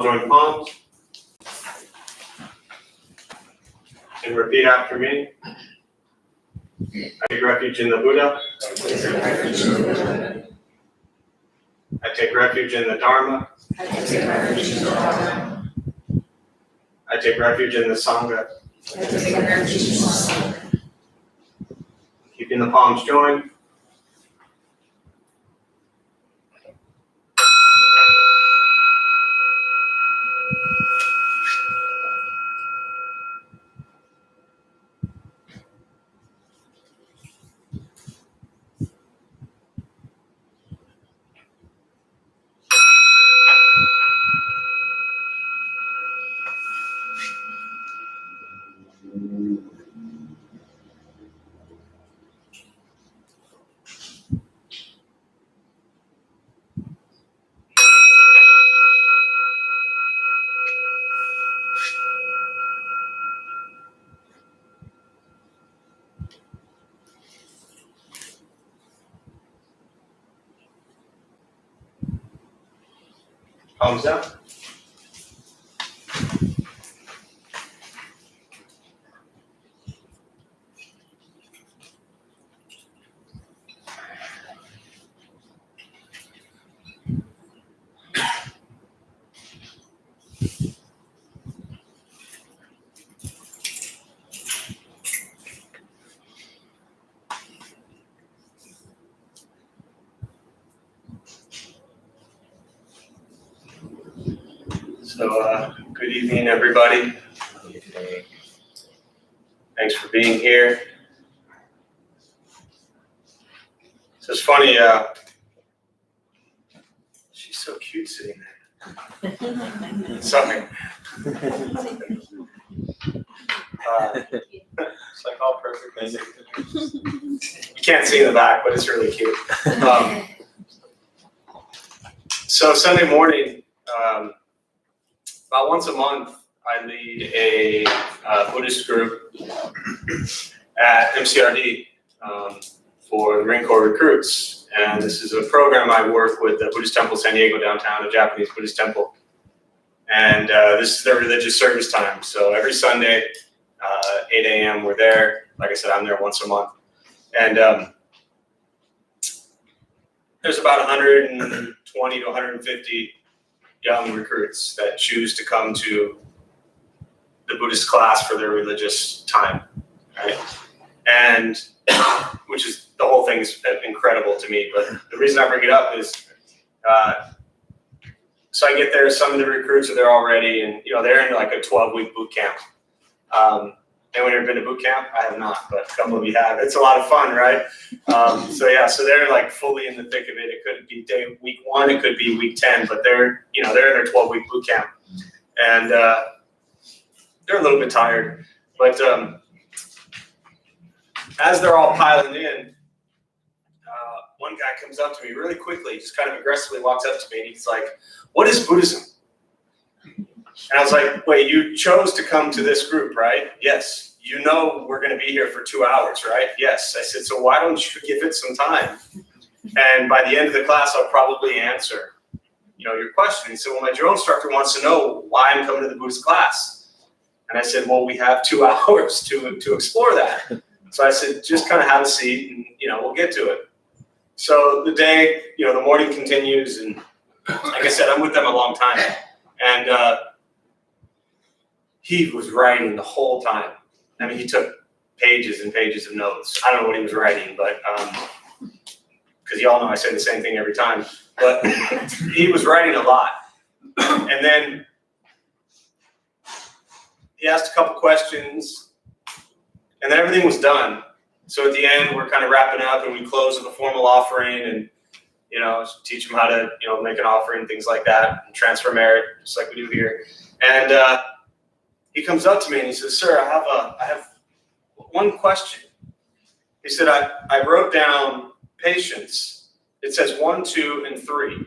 Join palms. And repeat after me. I take refuge in the Buddha. I take refuge in the Dharma. I take refuge in the Sangha. Keeping the palms joined. Palms down. So, good evening, everybody. Thanks for being here. So it's funny, she's so cute sitting there. Sorry. It's like all perfect. You can't see in the back, but it's really cute. So Sunday morning, about once a month, I lead a Buddhist group at MCRD for Marine Corps recruits. And this is a program I work with the Buddhist Temple San Diego downtown, a Japanese Buddhist temple. And this is their religious service time. So every Sunday, 8 a.m., we're there. Like I said, I'm there once a month. And there's about 120 to 150 young recruits that choose to come to the Buddhist class for their religious time, right? And which is, the whole thing is incredible to me. But the reason I bring it up is, so I get there, some of the recruits are there already, and they're in like a 12-week boot camp. Anyone ever been to boot camp? I have not, but a couple of you have. It's a lot of fun, right? So they're like fully in the thick of it. It could be week 1, it could be week 10, but they're in their 12-week boot camp, and they're a little bit tired. But as they're all piling in, one guy comes up to me really quickly, just kind of aggressively walks up to me, and he's like, "What is Buddhism?" And I was like, "Wait, you chose to come to this group, right?" "Yes." "You know we're going to be here for 2 hours, right?" "Yes." I said, "So why don't you give it some time? And by the end of the class, I'll probably answer, your question." He said, "Well, my drill instructor wants to know why I'm coming to the Buddhist class." And I said, "Well, we have 2 hours to explore that." So I said, "Just kind of have a seat, and we'll get to it." So the day, the morning continues, and like I said, I'm with them a long time, and he was writing the whole time. I mean, he took pages and pages of notes. I don't know what he was writing, but because y'all know I say the same thing every time. But he was writing a lot. And then he asked a couple questions, and then everything was done. So at the end, we're kind of wrapping up, and we close with a formal offering, and teach them how to make an offering, things like that, and transfer merit, just like we do here. And he comes up to me and he says, "Sir, I have one question." He said, I wrote down patience. It says 1, 2, and 3.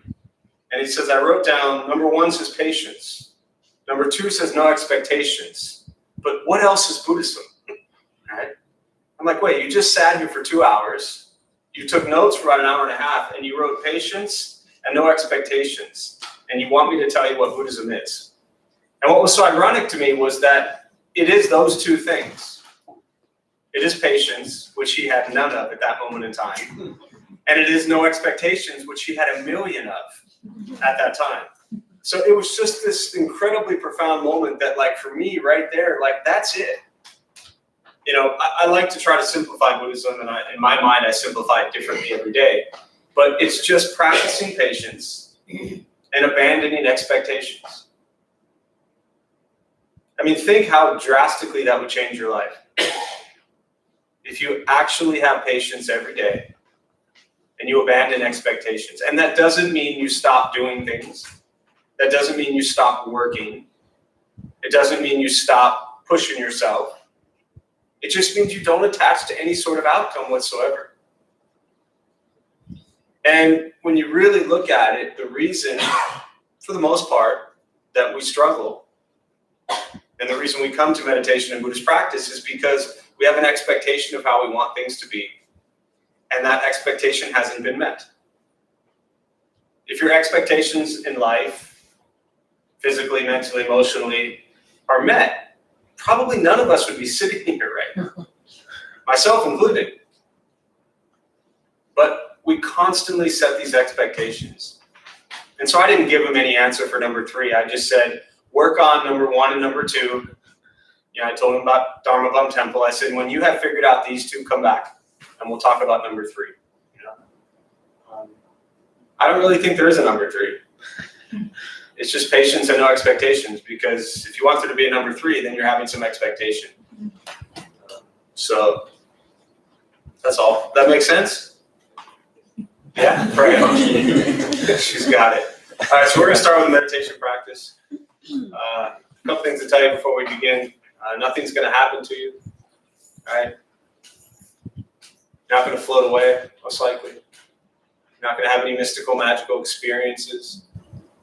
And he says, I wrote down, number 1 says patience. Number 2 says no expectations. But what else is Buddhism? Right? I'm like, wait, you just sat here for 2 hours. You took notes for about an hour and a half, and you wrote patience and no expectations. and you want me to tell you what Buddhism is. And what was so ironic to me was that it is those two things. It is patience, which he had none of at that moment in time. And it is no expectations, which he had a million of at that time. So it was just this incredibly profound moment that, like, for me right there, like, that's it. You know, I like to try to simplify Buddhism, and in my mind, I simplify it differently every day. But it's just practicing patience and abandoning expectations. I mean, think how drastically that would change your life. If you actually have patience every day and you abandon expectations. And that doesn't mean you stop doing things. That doesn't mean you stop working. It doesn't mean you stop pushing yourself. It just means you don't attach to any sort of outcome whatsoever. And when you really look at it, the reason, for the most part, that we struggle, and the reason we come to meditation and Buddhist practice is because we have an expectation of how we want things to be, and that expectation hasn't been met. If your expectations in life, physically, mentally, emotionally, are met, probably none of us would be sitting here right now, myself included. But we constantly set these expectations. And so I didn't give him any answer for number 3. I just said, work on number 1 and number 2. Yeah, I told him about Dharma Bum Temple. I said, when you have figured out these 2, come back, and we'll talk about number 3. You know? I don't really think there is a number 3. It's just patience and no expectations, because if you want there to be a number 3, then you're having some expectation. So that's all. That makes sense? Yeah, pray. She's got it. All right, so we're going to start with meditation practice. A couple things to tell you before we begin. Nothing's going to happen to you. All right? You're not going to float away, most likely. You're not going to have any mystical, magical experiences.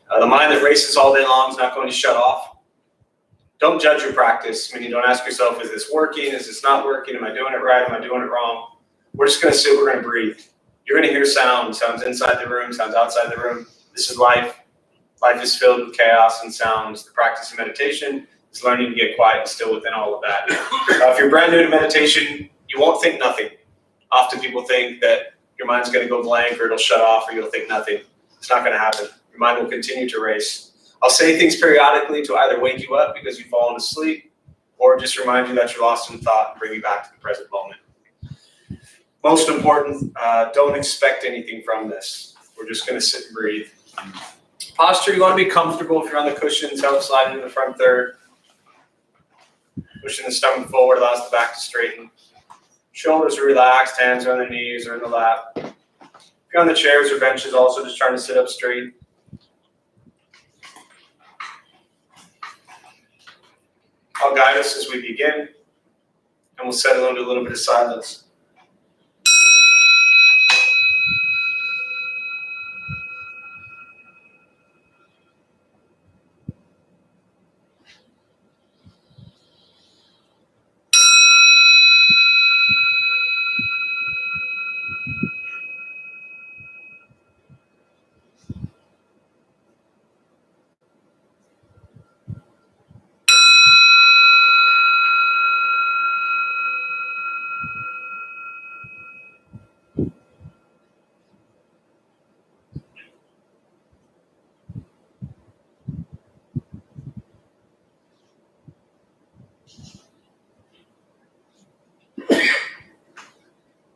The mind that races all day long is not going to shut off. Don't judge your practice. Meaning, don't ask yourself, is this working? Is this not working? Am I doing it right? Am I doing it wrong? We're just going to sit. We're going to breathe. You're going to hear sounds inside the room, sounds outside the room. This is life. Life is filled with chaos and sounds. The practice of meditation is learning to get quiet and still within all of that. If you're brand new to meditation, you won't think nothing. Often people think that your mind's going to go blank, or it'll shut off, or you'll think nothing. It's not going to happen. Your mind will continue to race. I'll say things periodically to either wake you up because you've fallen asleep, or just remind you that you're lost in thought and bring you back to the present moment. Most important, don't expect anything from this. We're just going to sit and breathe. Posture, you want to be comfortable. If you're on the cushions, help slide into the front third. Pushing the stomach forward allows the back to straighten. Shoulders are relaxed, hands are on the knees or in the lap. If you're on the chairs or benches, also just trying to sit up straight. I'll guide us as we begin, and we'll settle into a little bit of silence.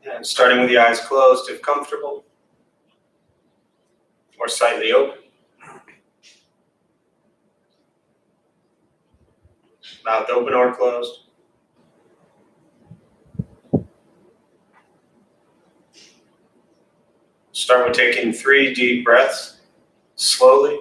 And starting with the eyes closed if comfortable, or slightly open. Mouth open or closed. Start with taking 3 deep breaths, slowly.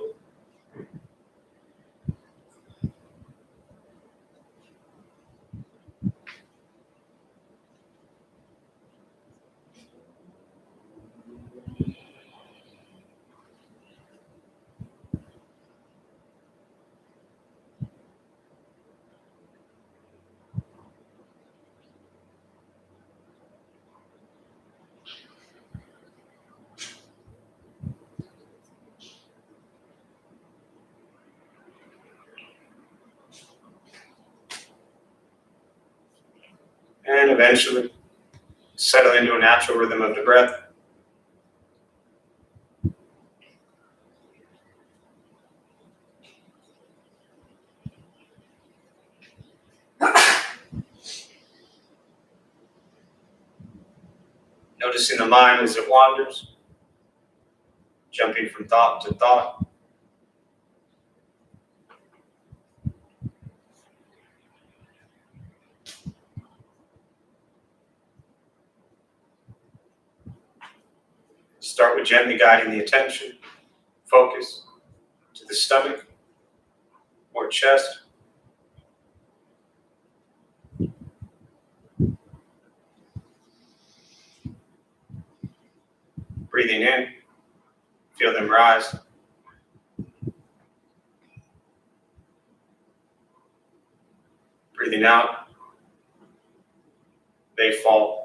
eventually settle into a natural rhythm of the breath. Noticing the mind as it wanders, jumping from thought to thought. Start with gently guiding the attention, focus to the stomach or chest. Breathing in, feel them rise. Breathing out, they fall.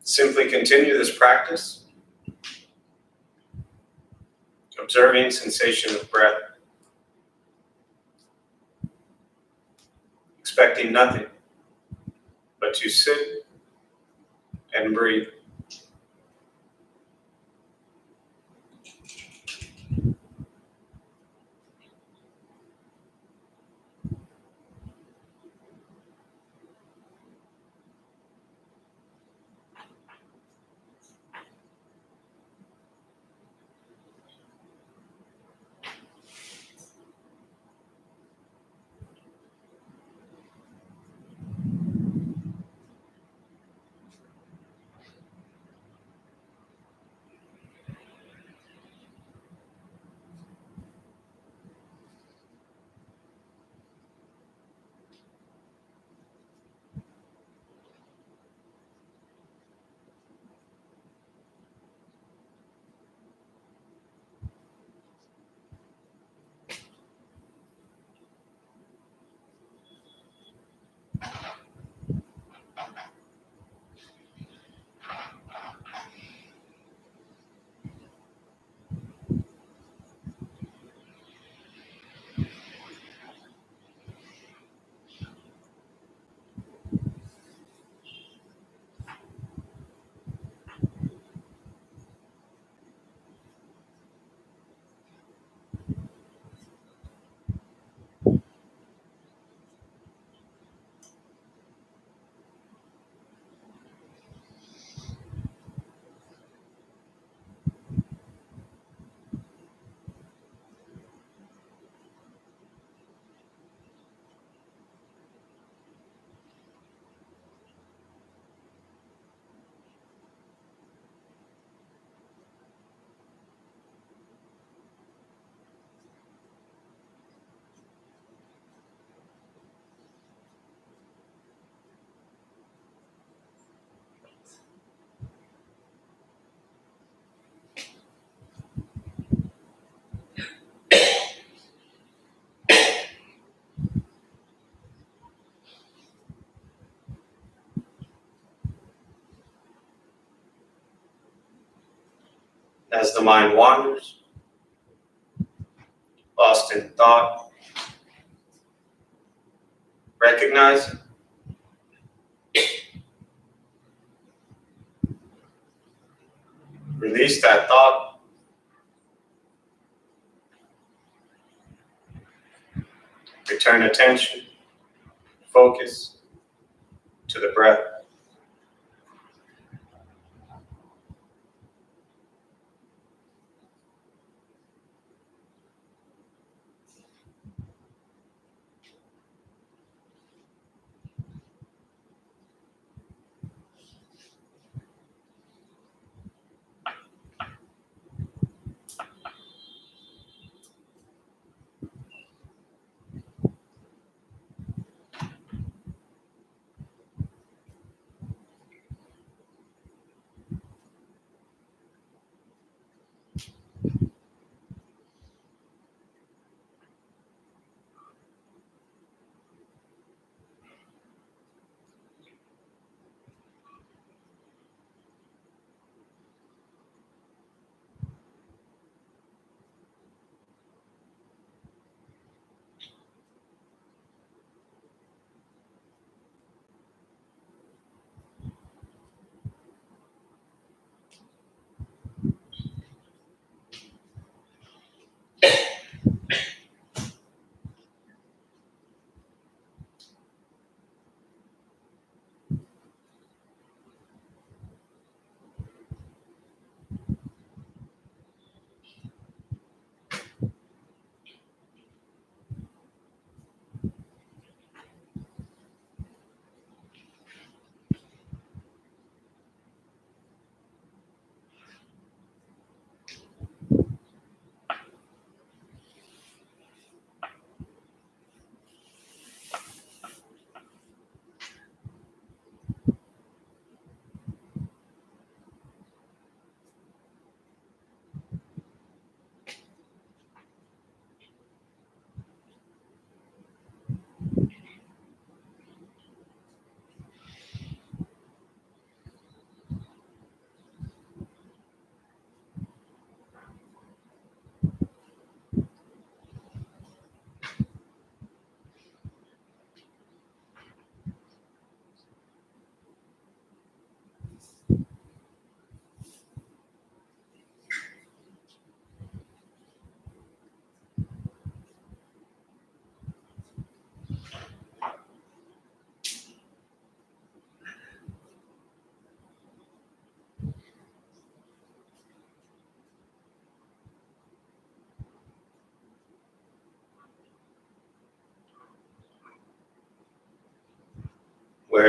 Simply continue this practice, observing sensation of breath, expecting nothing but to sit and breathe. As the mind wanders, lost in thought, recognize it. Release that thought. Return attention, focus to the breath.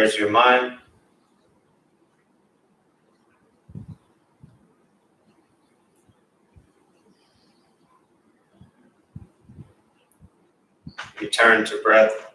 Where's your mind? Return to breath.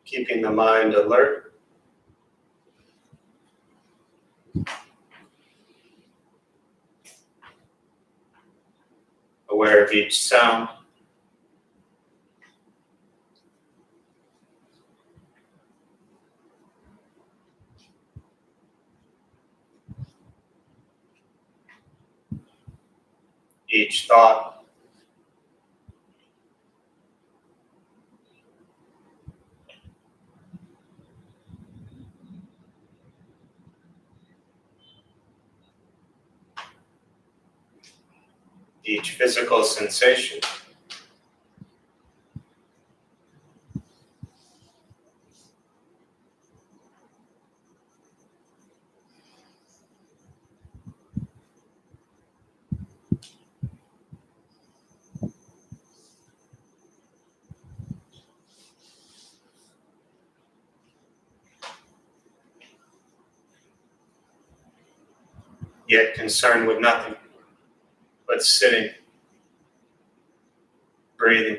Keeping the mind alert. Aware of each sound. Each thought. Each physical sensation. Yet concerned with nothing but sitting, breathing.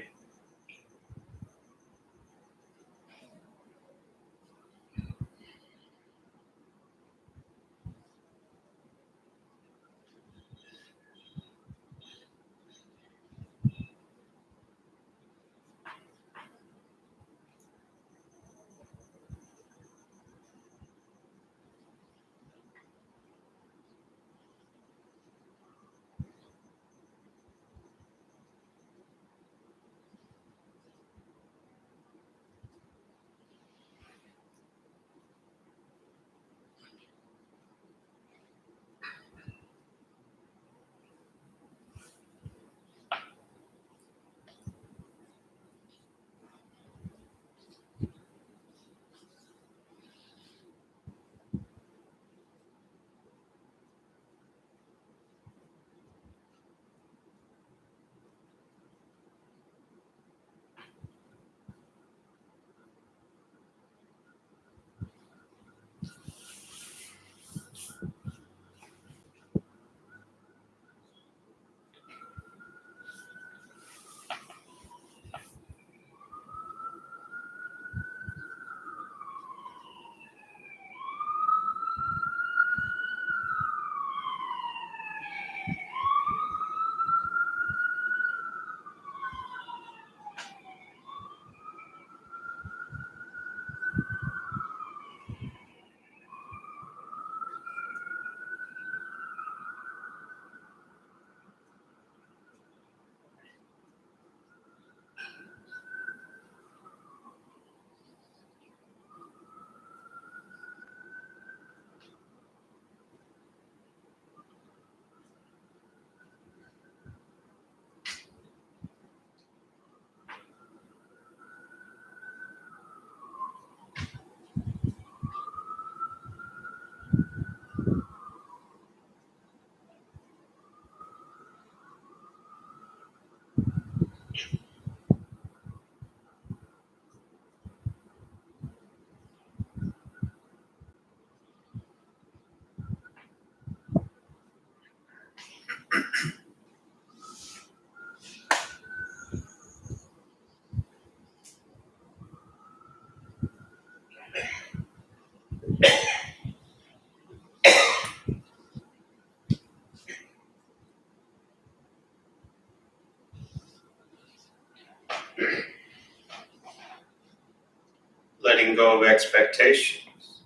letting go of expectations,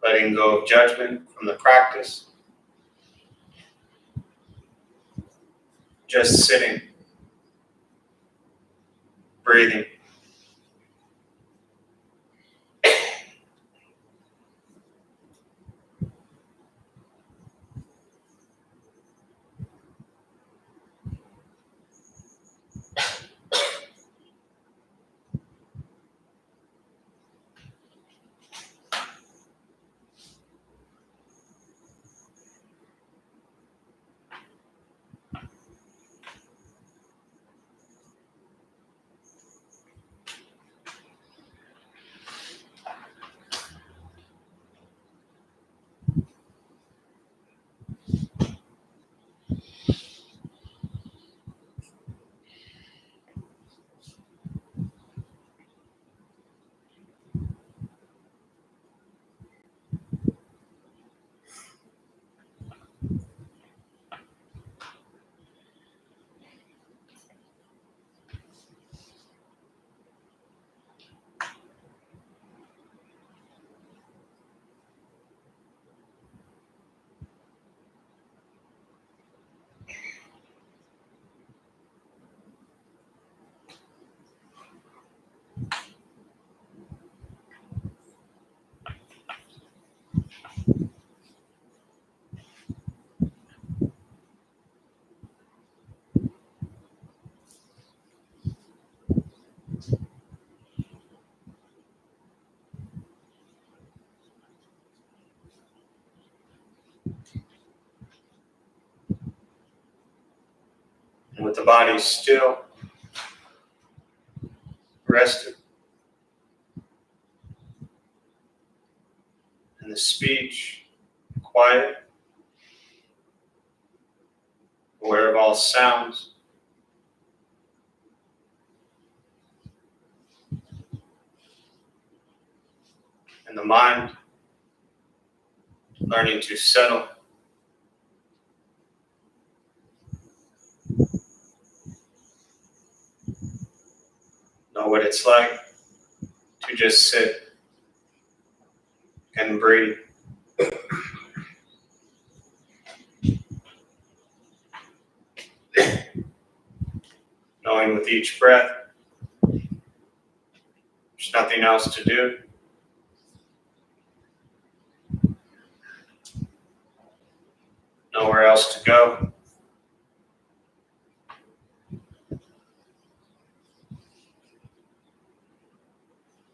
letting go of judgment from the practice, just sitting, breathing. And with the body still, rested, and the speech quiet, aware of all sounds, and the mind learning to settle, know what it's like to just sit and breathe. Knowing with each breath, there's nothing else to do. Nowhere else to go.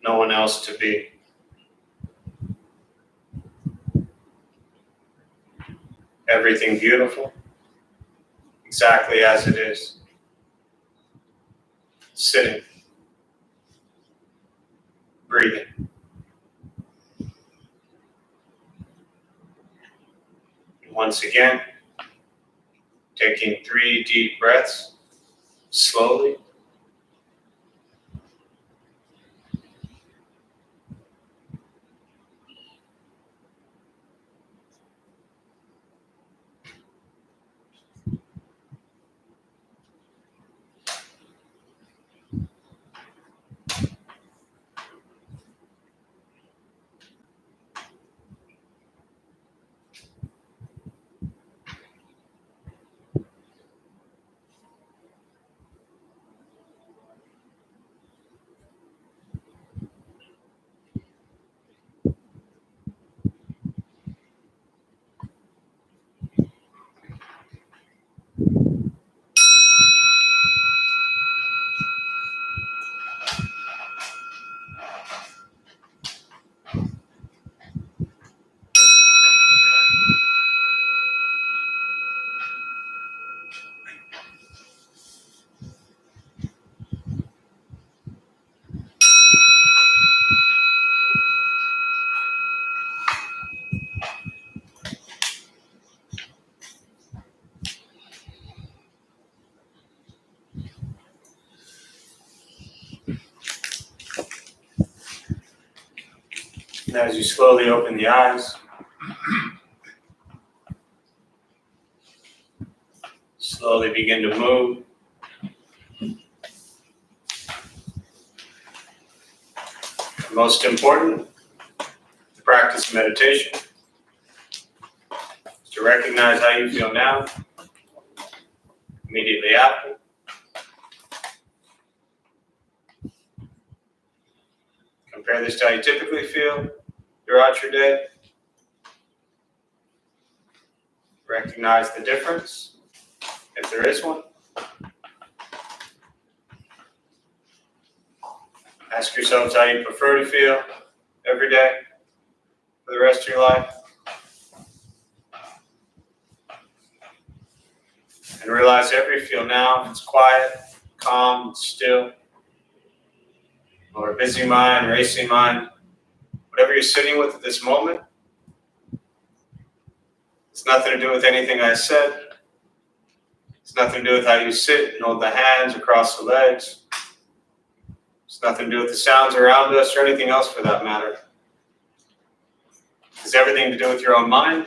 No one else to be. Everything beautiful, exactly as it is. Sitting, breathing. And once again, taking 3 deep breaths, slowly. And as you slowly open the eyes, slowly begin to move. Most important, the practice of meditation is to recognize how you feel now, immediately after. Compare this to how you typically feel throughout your day. Recognize the difference, if there is one. Ask yourselves how you prefer to feel every day for the rest of your life. And realize however you feel now, if it's quiet, calm, still, or a busy mind, racing mind, whatever you're sitting with at this moment, it's nothing to do with anything I said. It's nothing to do with how you sit and hold the hands across the legs. It's nothing to do with the sounds around us or anything else for that matter. It's everything to do with your own mind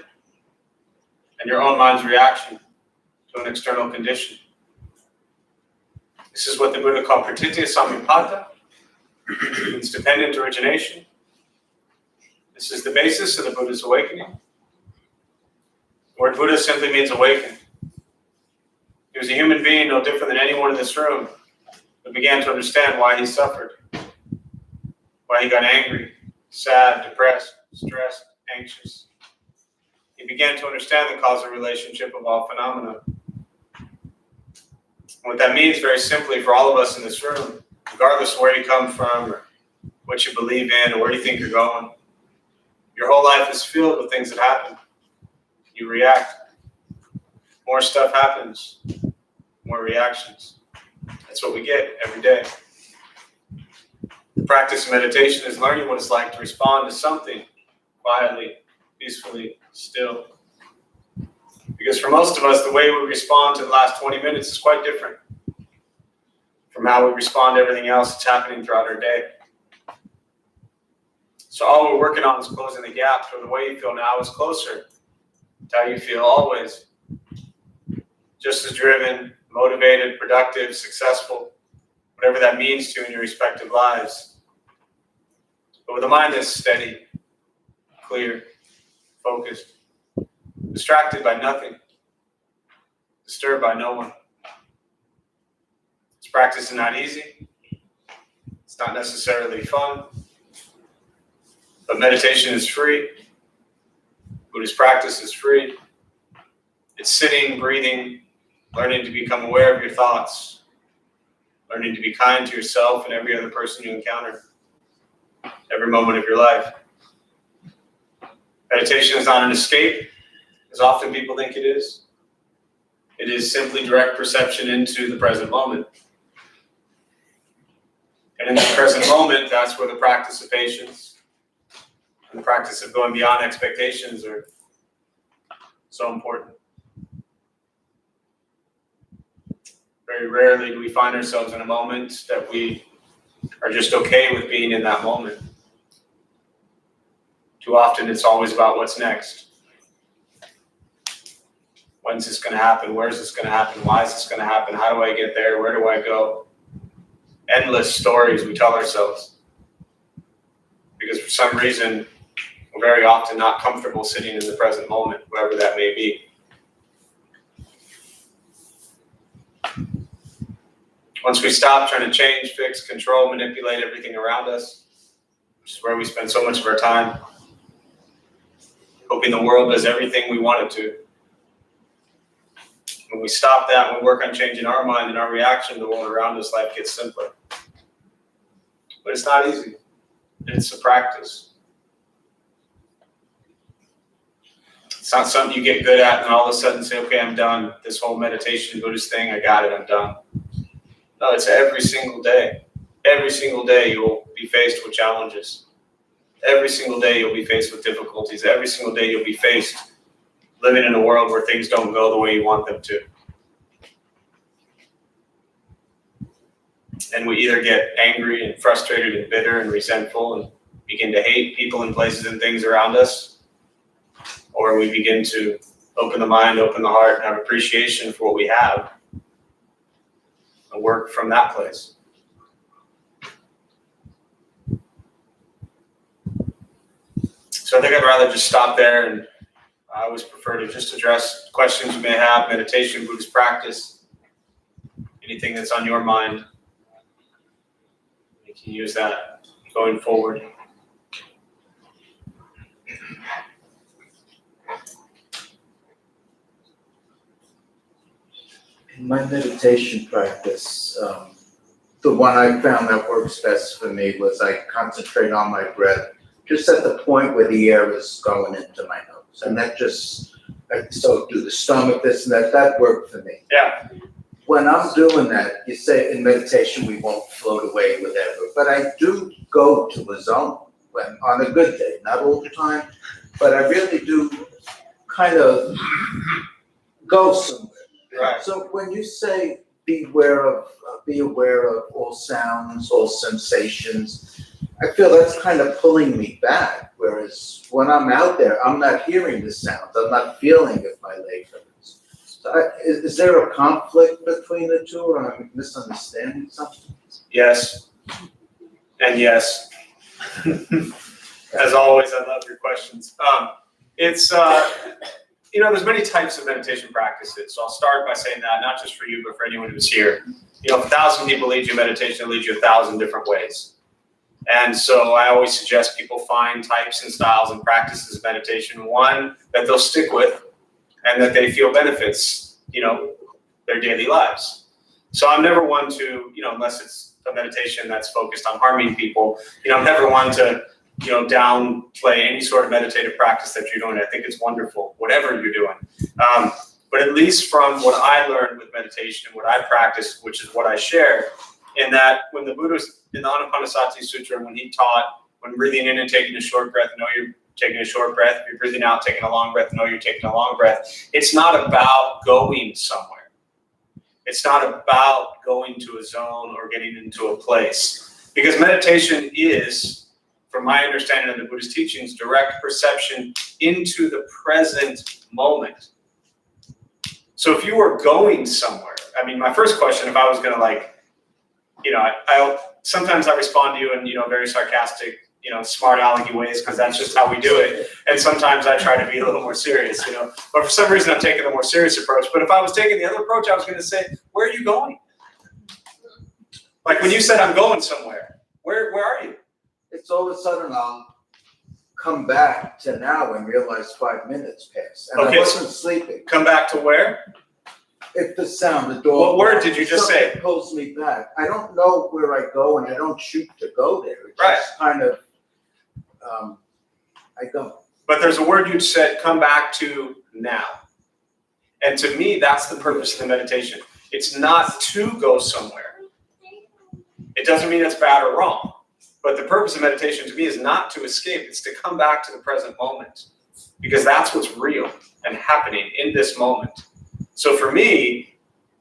and your own mind's reaction to an external condition. This is what the Buddha called pratitya samuppada. It's dependent origination. This is the basis of the Buddha's awakening. The word Buddha simply means awakened. He was a human being no different than anyone in this room, but began to understand why he suffered, why he got angry, sad, depressed, stressed, anxious. He began to understand the causal relationship of all phenomena. What that means, very simply, for all of us in this room, regardless of where you come from or what you believe in or where you think you're going, your whole life is filled with things that happen. You react. More stuff happens. More reactions. That's what we get every day. The practice of meditation is learning what it's like to respond to something quietly, peacefully, still. Because for most of us, the way we respond to the last 20 minutes is quite different from how we respond to everything else that's happening throughout our day. So all we're working on is closing the gap to the way you feel now is closer to how you feel always. Just as driven, motivated, productive, successful, whatever that means to you in your respective lives. But with a mind that's steady, clear, focused, distracted by nothing, disturbed by no one. This practice is not easy. It's not necessarily fun. But meditation is free. Buddhist practice is free. It's sitting, breathing, learning to become aware of your thoughts, learning to be kind to yourself and every other person you encounter, every moment of your life. Meditation is not an escape, as often people think it is. It is simply direct perception into the present moment. And in the present moment, that's where the practice of patience and the practice of going beyond expectations are so important. Very rarely do we find ourselves in a moment that we are just okay with being in that moment. Too often it's always about what's next. When's this going to happen? Where's this going to happen? Why is this going to happen? How do I get there? Where do I go? Endless stories we tell ourselves. Because for some reason, we're very often not comfortable sitting in the present moment, whoever that may be. Once we stop trying to change, fix, control, manipulate everything around us, which is where we spend so much of our time, hoping the world does everything we want it to. When we stop that, we work on changing our mind and our reaction to the world around us, life gets simpler. But it's not easy. It's a practice. It's not something you get good at and all of a sudden say, okay, I'm done. This whole meditation, Buddhist thing, I got it, I'm done. No, it's every single day. Every single day you will be faced with challenges. Every single day you'll be faced with difficulties. Every single day you'll be faced living in a world where things don't go the way you want them to. And we either get angry and frustrated and bitter and resentful and begin to hate people and places and things around us, or we begin to open the mind, open the heart, and have appreciation for what we have and work from that place. So I think I'd rather just stop there, and I always prefer to just address questions you may have, meditation, Buddhist practice, anything that's on your mind. You can use that going forward. In my meditation practice, the one I found that works best for me was I concentrate on my breath, just at the point where the air is going into my nose. And that just, so do the stomach, this and that worked for me. Yeah. When I'm doing that, you say in meditation we won't float away with ever, but I do go to a zone when on a good day, not all the time, but I really do kind of go somewhere. Right. So when you say be aware of all sounds, all sensations, I feel that's kind of pulling me back. Whereas when I'm out there, I'm not hearing the sounds. I'm not feeling if my leg hurts. So is there a conflict between the two, or am I misunderstanding something? Yes. And yes. As always, I love your questions. There's many types of meditation practices. So I'll start by saying that, not just for you, but for anyone who's here. If 1,000 people lead you meditation, they lead you 1,000 different ways. And so I always suggest people find types and styles and practices of meditation, one that they'll stick with and that they feel benefits, their daily lives. So I'm never one to, unless it's a meditation that's focused on harming people, I'm never one to downplay any sort of meditative practice that you're doing. I think it's wonderful, whatever you're doing. But at least from what I learned with meditation, what I practice, which is what I share, in that when the Buddha, in the Anapanasati Sutra, when he taught, when breathing in and taking a short breath, know you're taking a short breath. If you're breathing out, taking a long breath, know you're taking a long breath. It's not about going somewhere. It's not about going to a zone or getting into a place. Because meditation is, from my understanding of the Buddhist teachings, direct perception into the present moment. So if you were going somewhere, my first question, if I was going to sometimes I respond to you in, very sarcastic, smart alecky ways, because that's just how we do it. And sometimes I try to be a little more serious, but for some reason I'm taking the more serious approach. But if I was taking the other approach, I was going to say, where are you going? Like when you said I'm going somewhere, where are you? It's all of a sudden I'll come back to now and realize 5 minutes passed. And Okay, I wasn't sleeping. Come back to where? If the sound, the door. What word did you just say? Something pulls me back. I don't know where I go, and I don't shoot to go there. It's Right. just kind of, I go. But there's a word you said, come back to now. And to me, that's the purpose of the meditation. It's not to go somewhere. It doesn't mean it's bad or wrong. But the purpose of meditation to me is not to escape. It's to come back to the present moment. Because that's what's real and happening in this moment. So for me,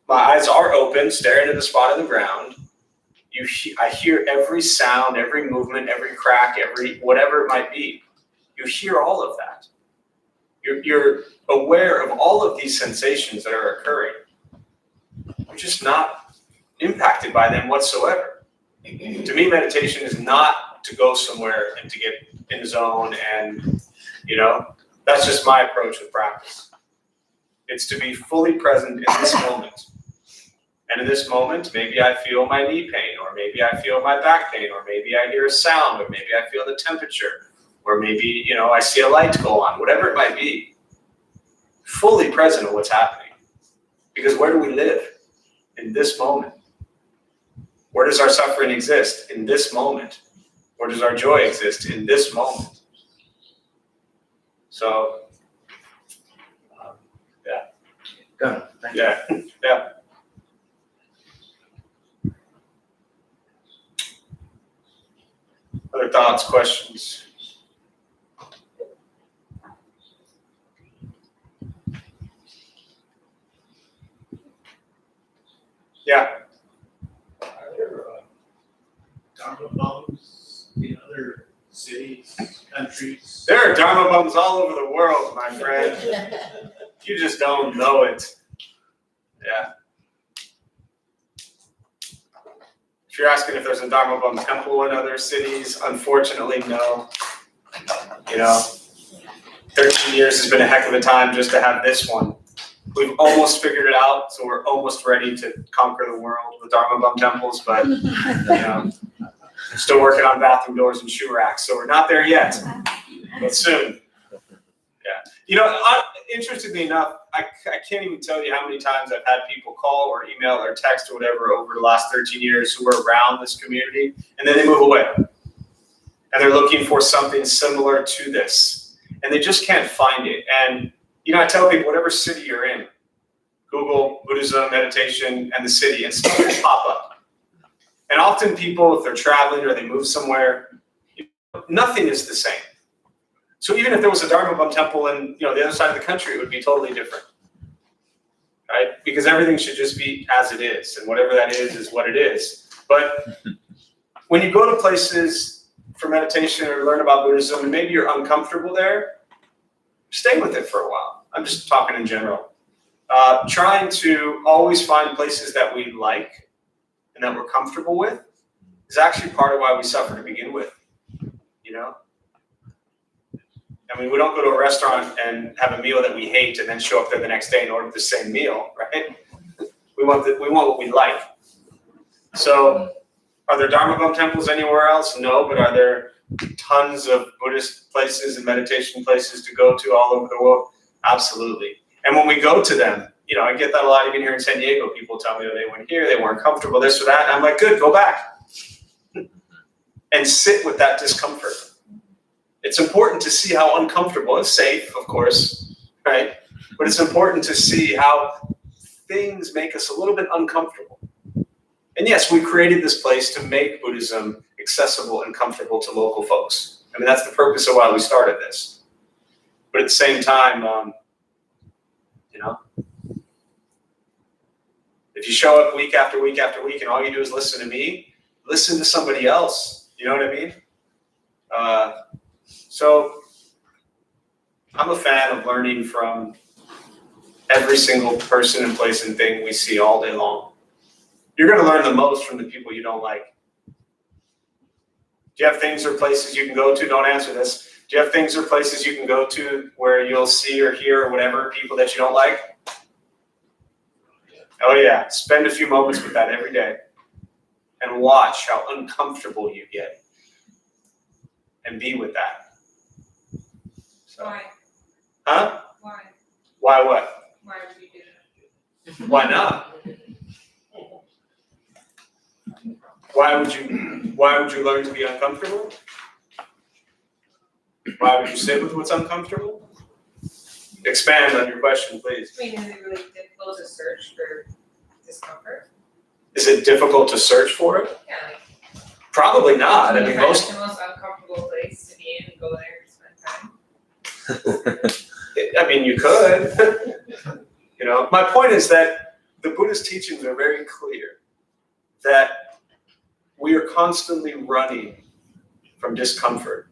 my eyes are open, staring at the spot on the ground. I hear every sound, every movement, every crack, every whatever it might be. You hear all of that. You're aware of all of these sensations that are occurring. You're just not impacted by them whatsoever. To me, meditation is not to go somewhere and to get in the zone and, that's just my approach with practice. It's to be fully present in this moment. And in this moment, maybe I feel my knee pain, or maybe I feel my back pain, or maybe I hear a sound, or maybe I feel the temperature, or maybe, I see a light go on, whatever it might be. Fully present in what's happening. Because where do we live? In this moment. Where does our suffering exist? In this moment. Where does our joy exist? In this moment. So, yeah. Good. Thank you. Yeah. Yeah. Other thoughts, questions? Yeah. Are there Dharma bums in other cities, countries? There are Dharma bums all over the world, my friend. You just don't know it. Yeah. If you're asking if there's a Dharma bum temple in other cities, unfortunately, no. 13 years has been a heck of a time just to have this one. We've almost figured it out, so we're almost ready to conquer the world with Dharma Bum temples, but still working on bathroom doors and shoe racks, so we're not there yet, but soon. Interestingly enough, I can't even tell you how many times I've had people call or email or text or whatever over the last 13 years who were around this community, and then they move away. And they're looking for something similar to this, and they just can't find it. And, I tell people, whatever city you're in, Google Buddhism, meditation, and the city, and stuff will pop up. And often people, if they're traveling or they move somewhere, nothing is the same. So even if there was a Dharma Bum temple in the other side of the country, it would be totally different, right? Because everything should just be as it is, and whatever that is what it is. But when you go to places for meditation or learn about Buddhism, and maybe you're uncomfortable there, stay with it for a while. I'm just talking in general. Trying to always find places that we like and that we're comfortable with is actually part of why we suffer to begin with, I mean, we don't go to a restaurant and have a meal that we hate and then show up there the next day and order the same meal, right? We want what we like. So, are there Dharma Bum temples anywhere else? No, but are there tons of Buddhist places and meditation places to go to all over the world? Absolutely. And when we go to them, I get that a lot even here in San Diego. People tell me that they went here, they weren't comfortable, this or that. And I'm like, good, go back. And sit with that discomfort. It's important to see how uncomfortable. It's safe, of course, right? But it's important to see how things make us a little bit uncomfortable. And yes, we created this place to make Buddhism accessible and comfortable to local folks. I mean, that's the purpose of why we started this. But at the same time, if you show up week after week after week and all you do is listen to me, listen to somebody else. You know what I mean? So I'm a fan of learning from every single person and place and thing we see all day long. You're going to learn the most from the people you don't like. Do you have things or places you can go to? Don't answer this. Do you have things or places you can go to where you'll see or hear or whatever people that you don't like? Oh yeah, spend a few moments with that every day and watch how uncomfortable you get and be with that. So. Why? Huh? Why? Why what? Why would you do that? Why not? Why would you learn to be uncomfortable? Why would you sit with what's uncomfortable? Expand on your question, please. I mean, is it really difficult to search for discomfort? Is it difficult to search for it? Yeah, Probably not. I you mean, find most. the most uncomfortable place to be in and go there and spend time. I mean, you could. My point is that the Buddhist teachings are very clear that we are constantly running from discomfort,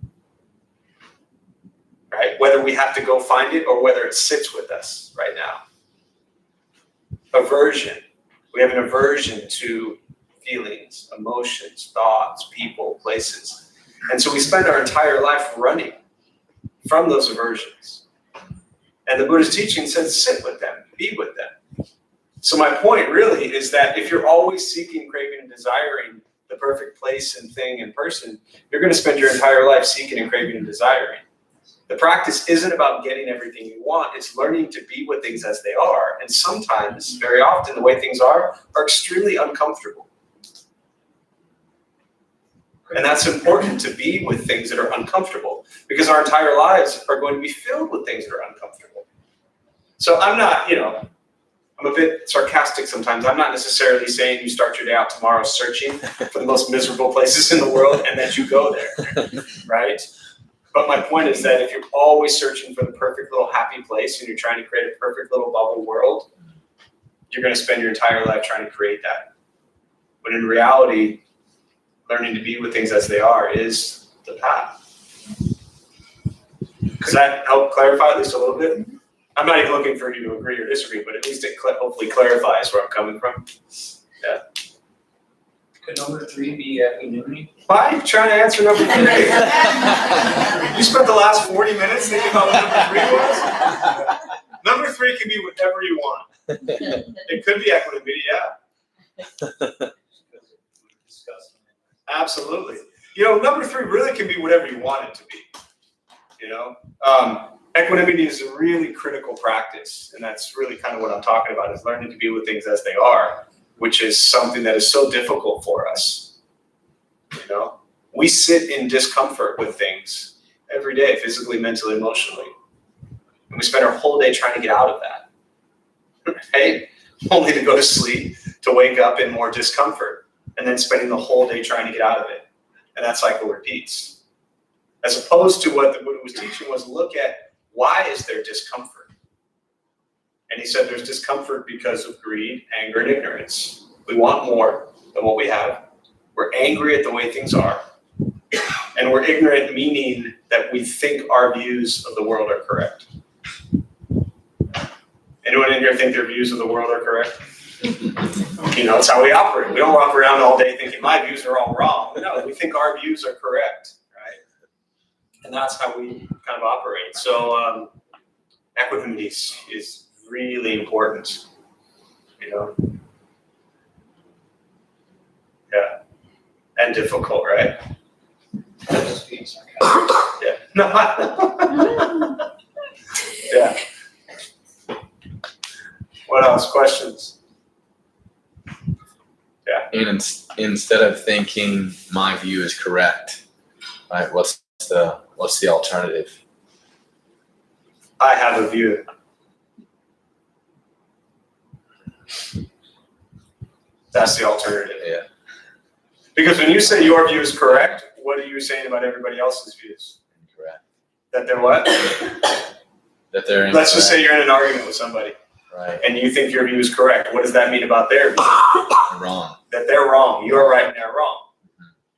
right? Whether we have to go find it or whether it sits with us right now. Aversion. We have an aversion to feelings, emotions, thoughts, people, places. And so we spend our entire life running from those aversions. And the Buddhist teaching says sit with them, be with them. So my point really is that if you're always seeking, craving, and desiring the perfect place and thing and person, you're going to spend your entire life seeking and craving and desiring. The practice isn't about getting everything you want. It's learning to be with things as they are. And sometimes, very often, the way things are extremely uncomfortable. And that's important, to be with things that are uncomfortable, because our entire lives are going to be filled with things that are uncomfortable. So I'm not, I'm a bit sarcastic sometimes. I'm not necessarily saying you start your day out tomorrow searching for the most miserable places in the world and that you go there, right? But my point is that if you're always searching for the perfect little happy place and you're trying to create a perfect little bubble world, you're going to spend your entire life trying to create that. But in reality, learning to be with things as they are is the path. Does that help clarify at least a little bit? I'm not even looking for you to agree or disagree, but at least it hopefully clarifies where I'm coming from. Yeah. Could number 3 be equanimity? Why are you trying to answer number 3? You spent the last 40 minutes thinking about what number 3 was? Number 3 can be whatever you want. It could be equanimity, yeah. Absolutely. You know, number 3 really can be whatever you want it to be. You know, equanimity is a really critical practice, and that's really kind of what I'm talking about, is learning to be with things as they are, which is something that is so difficult for us. You know, we sit in discomfort with things every day, physically, mentally, emotionally, and we spend our whole day trying to get out of that, right? Only to go to sleep, to wake up in more discomfort, and then spending the whole day trying to get out of it, and that cycle repeats. As opposed to what the Buddha was teaching was, look at, why is there discomfort? And he said there's discomfort because of greed, anger, and ignorance. We want more than what we have. We're angry at the way things are. And we're ignorant, meaning that we think our views of the world are correct. Anyone in here think their views of the world are correct? You know, it's how we operate. We don't walk around all day thinking my views are all wrong. No, we think our views are correct. And that's how we kind of operate. So equanimity is really important, you know. Yeah, and difficult, right? That just being sarcastic. Yeah. No. Yeah. What else? Questions? Yeah. And instead of thinking my view is correct, right? What's the alternative? I have a view. That's the alternative. Yeah. Because when you say your view is correct, what are you saying about everybody else's views? Correct. That they're what? That they're incorrect. Let's just say you're in an argument with somebody, right. and you think your view is correct. What does that mean about their view? Wrong. That they're wrong. You're right and they're wrong.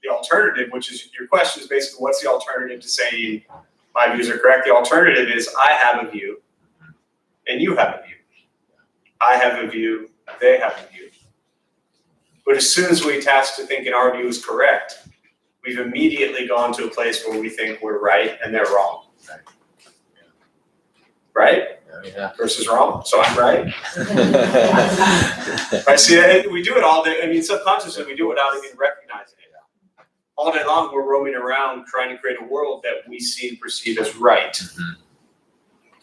The alternative, which is your question, is basically what's the alternative to saying my views are correct? The alternative is I have a view and you have a view. I have a view, they have a view. But as soon as we attach to thinking our view is correct, we've immediately gone to a place where we think we're right and they're wrong. Right? Yeah. Versus wrong. So I'm right. Right? See, we do it all day. I mean, subconsciously, we do it without even recognizing it. All day long, we're roaming around trying to create a world that we see and perceive as right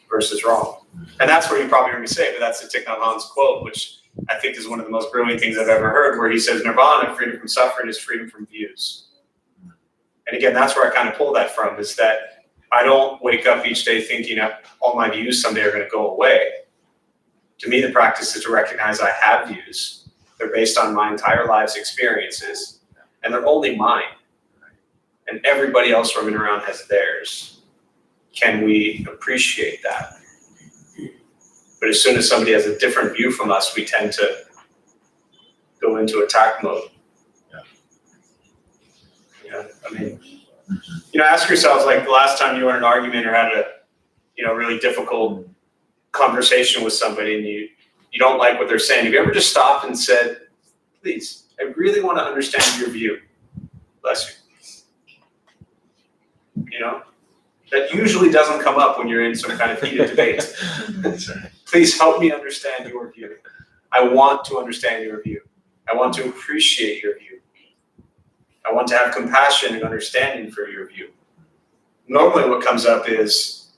versus wrong. And that's what you probably heard me say, but that's the Thich Nhat Hanh's quote, which I think is one of the most brilliant things I've ever heard, where he says, Nirvana, freedom from suffering, is freedom from views. And again, that's where I kind of pull that from, is that I don't wake up each day thinking all my views someday are going to go away. To me, the practice is to recognize I have views. They're based on my entire life's experiences, and they're only mine. And everybody else roaming around has theirs. Can we appreciate that? But as soon as somebody has a different view from us, we tend to go into attack mode. Yeah, I mean, you know, ask yourselves, like the last time you were in an argument or had a, you know, really difficult conversation with somebody and you don't like what they're saying. Have you ever just stopped and said, please, I really want to understand your view. Bless you. You know, that usually doesn't come up when you're in some kind of heated debate. Please help me understand your view. I want to understand your view. I want to appreciate your view. I want to have compassion and understanding for your view. Normally what comes up is,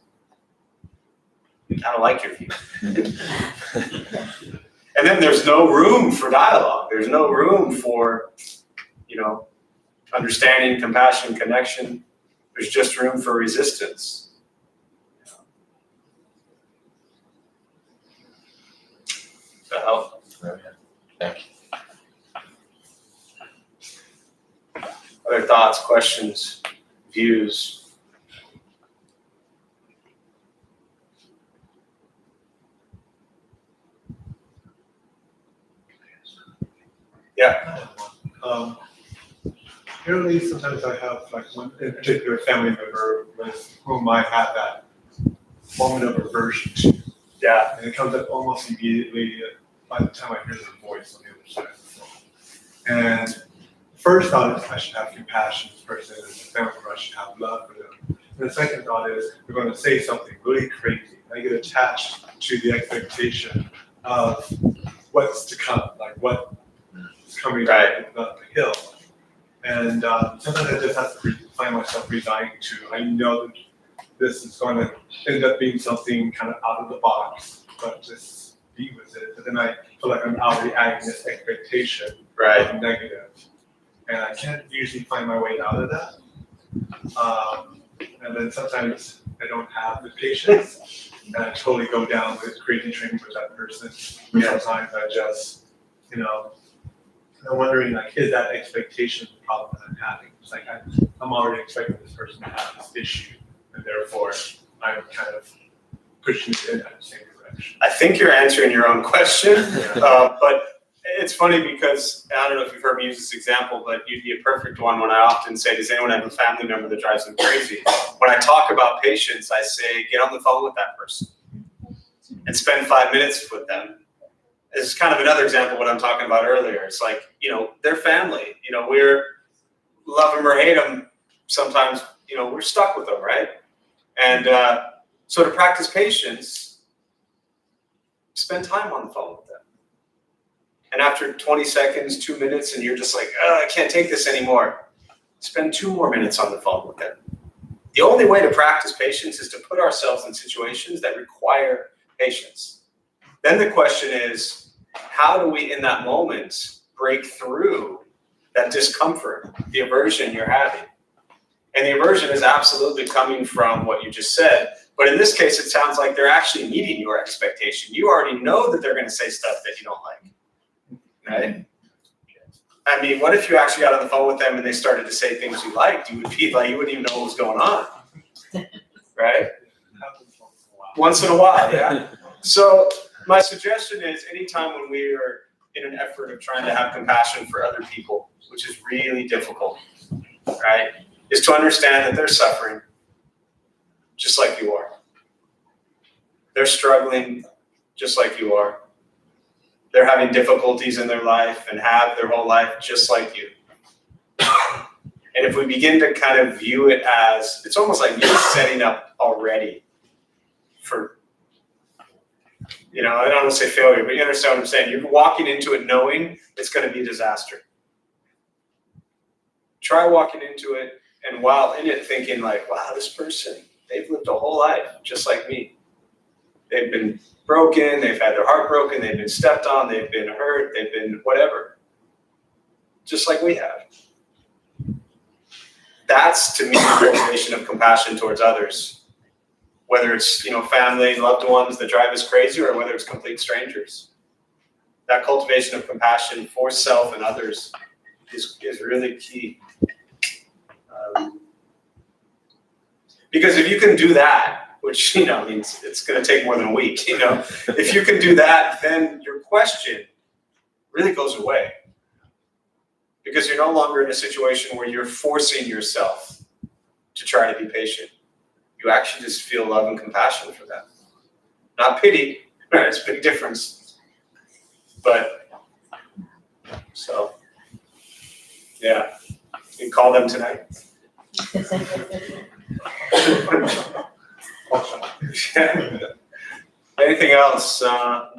I don't like your view. And then there's no room for dialogue. There's no room for, you know, understanding, compassion, connection. There's just room for resistance. Does that help? Thank you. Other thoughts, questions, views? Yeah. Apparently, sometimes I have like one in particular family member with whom I have that moment of aversion to. Yeah. And it comes up almost immediately by the time I hear their voice on the other side of the phone. And first thought is I should have compassion for this person, and the family member, I should have love for them. And the second thought is they're going to say something really crazy. I get attached to the expectation of what's to come, like what is coming down the hill. And sometimes I just have to find myself resigning to, I know that this is going to end up being something kind of out of the box, but just be with it. But then I feel like I'm already adding this expectation of negative. And I can't usually find my way out of that. And then sometimes I don't have the patience, and I totally go down with crazy training with that person. Sometimes I just, I'm wondering, like, is that expectation the problem that I'm having? It's like I'm already expecting this person to have this issue, and therefore I'm kind of pushing it in that same direction. I think you're answering your own question, but it's funny because I don't know if you've heard me use this example, but you'd be a perfect one when I often say, does anyone have a family member that drives them crazy? When I talk about patience, I say, get on the phone with that person and spend 5 minutes with them. This is kind of another example of what I'm talking about earlier. It's like, they're family. We're love them or hate them. Sometimes, we're stuck with them, right? And so to practice patience, spend time on the phone with them. And after 20 seconds, 2 minutes, and you're just like, I can't take this anymore, spend 2 more minutes on the phone with them. The only way to practice patience is to put ourselves in situations that require patience. Then the question is, how do we, in that moment, break through that discomfort, the aversion you're having? And the aversion is absolutely coming from what you just said. But in this case, it sounds like they're actually meeting your expectation. You already know that they're going to say stuff that you don't like. Right? I mean, what if you actually got on the phone with them and they started to say things you liked? You would be like, you wouldn't even know what was going on. Right? Once in a while, yeah. So my suggestion is anytime when we are in an effort of trying to have compassion for other people, which is really difficult, right, is to understand that they're suffering just like you are. They're struggling just like you are. They're having difficulties in their life and have their whole life just like you. And if we begin to kind of view it as, it's almost like you're setting up already for, I don't want to say failure, but you understand what I'm saying. You're walking into it knowing it's going to be a disaster. Try walking into it, and while in it thinking like, wow, this person, they've lived a whole life just like me. They've been broken, they've had their heart broken, they've been stepped on, they've been hurt, they've been whatever. Just like we have. That's, to me, the cultivation of compassion towards others. Whether it's, family, loved ones that drive us crazy, or whether it's complete strangers. That cultivation of compassion for self and others is really key. Because if you can do that, which, means it's going to take more than a week, if you can do that, then your question really goes away. Because you're no longer in a situation where you're forcing yourself to try to be patient. You actually just feel love and compassion for them. Not pity, right? It's a big difference. But, so, yeah. You can call them tonight. Anything else?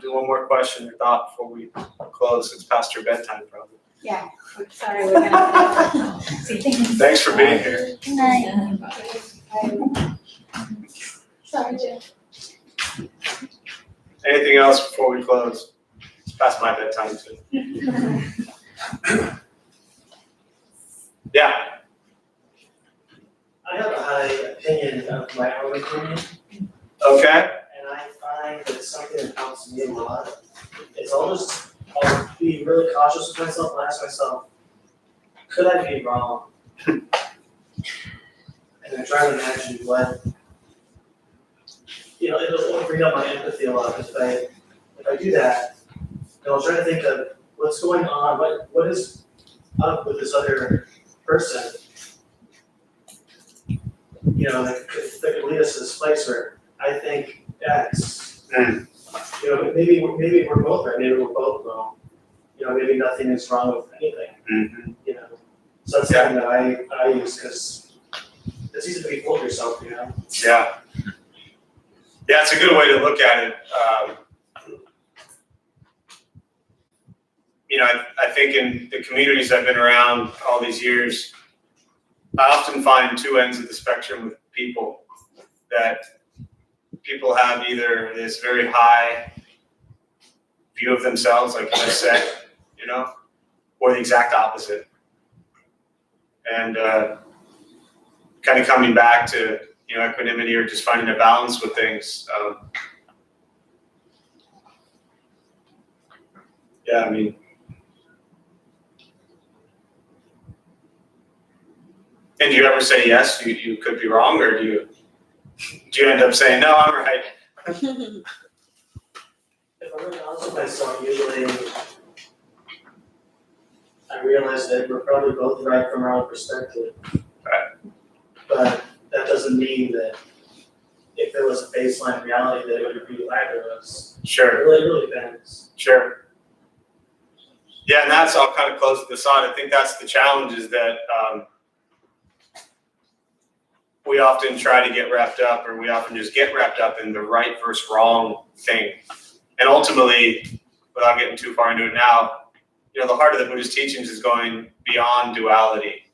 Do one more question or thought before we close. It's past your bedtime, probably. Yeah, sorry, we're gonna. Thanks for being here. Good night. Sorry, Jim. Anything else before we close? It's past my bedtime too. Yeah. I have a high opinion of my own opinion, Okay. and I find that something that helps me a lot. It's almost, I'll be really cautious with myself and ask myself, could I be wrong? And I try to imagine what, it'll bring up my empathy a lot. If I do that, then I'll try to think of what's going on, what is up with this other person. That could lead us to this place where I think X. Maybe we're both right. Maybe we're both wrong. Maybe nothing is wrong with anything. Mm-hmm. So that's something that I use, because it's easy to be fooled yourself, you know? Yeah. Yeah, it's a good way to look at it. I think in the communities I've been around all these years, I often find two ends of the spectrum with people, that people have either this very high view of themselves, like you just said, or the exact opposite. And kind of coming back to, equanimity or just finding a balance with things. Yeah, I mean, and do you ever say yes, you could be wrong, or do you end up saying, no, I'm right? If I'm really honest with myself, usually I realize that we're probably both right from our own perspective. Right. But that doesn't mean that if there was a baseline reality that it would agree with either of us. Sure, It really depends. sure. Yeah, and that's, I'll kind of close with this on. I think that's the challenge, is that we often try to get wrapped up, or we often just get wrapped up in the right versus wrong thing. And ultimately, without getting too far into it now, the heart of the Buddhist teachings is going beyond duality,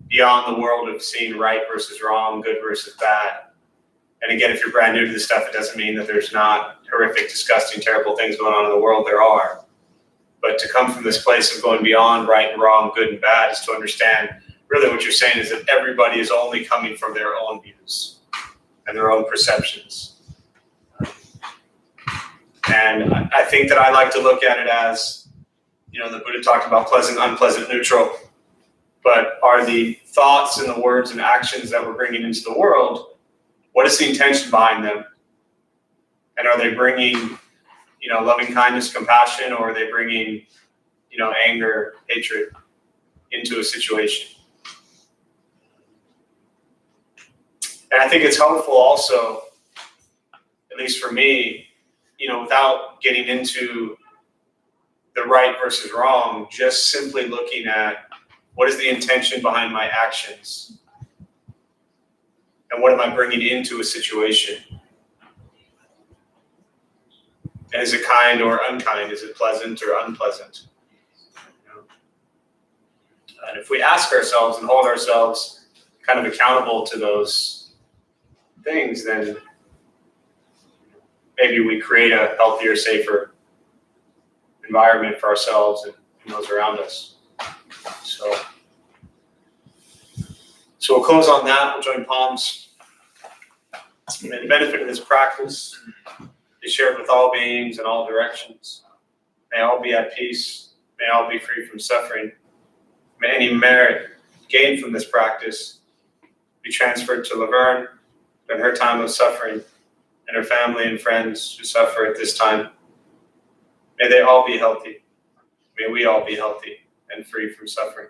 beyond the world of seeing right versus wrong, good versus bad. And again, if you're brand new to this stuff, it doesn't mean that there's not horrific, disgusting, terrible things going on in the world. There are. But to come from this place of going beyond right and wrong, good and bad, is to understand really what you're saying is that everybody is only coming from their own views and their own perceptions. And I think that I like to look at it as, the Buddha talked about pleasant, unpleasant, neutral. But are the thoughts and the words and actions that we're bringing into the world, what is the intention behind them? And are they bringing, loving kindness, compassion, or are they bringing, anger, hatred into a situation? And I think it's helpful also, at least for me, without getting into the right versus wrong, just simply looking at what is the intention behind my actions, and what am I bringing into a situation? And is it kind or unkind? Is it pleasant or unpleasant? And if we ask ourselves and hold ourselves kind of accountable to those things, then maybe we create a healthier, safer environment for ourselves and those around us. So we'll close on that. We'll join palms. May the benefit of this practice be shared with all beings in all directions. May all be at peace. May all be free from suffering. May any merit gained from this practice be transferred to Laverne in her time of suffering, and her family and friends who suffer at this time. May they all be healthy. May we all be healthy and free from suffering.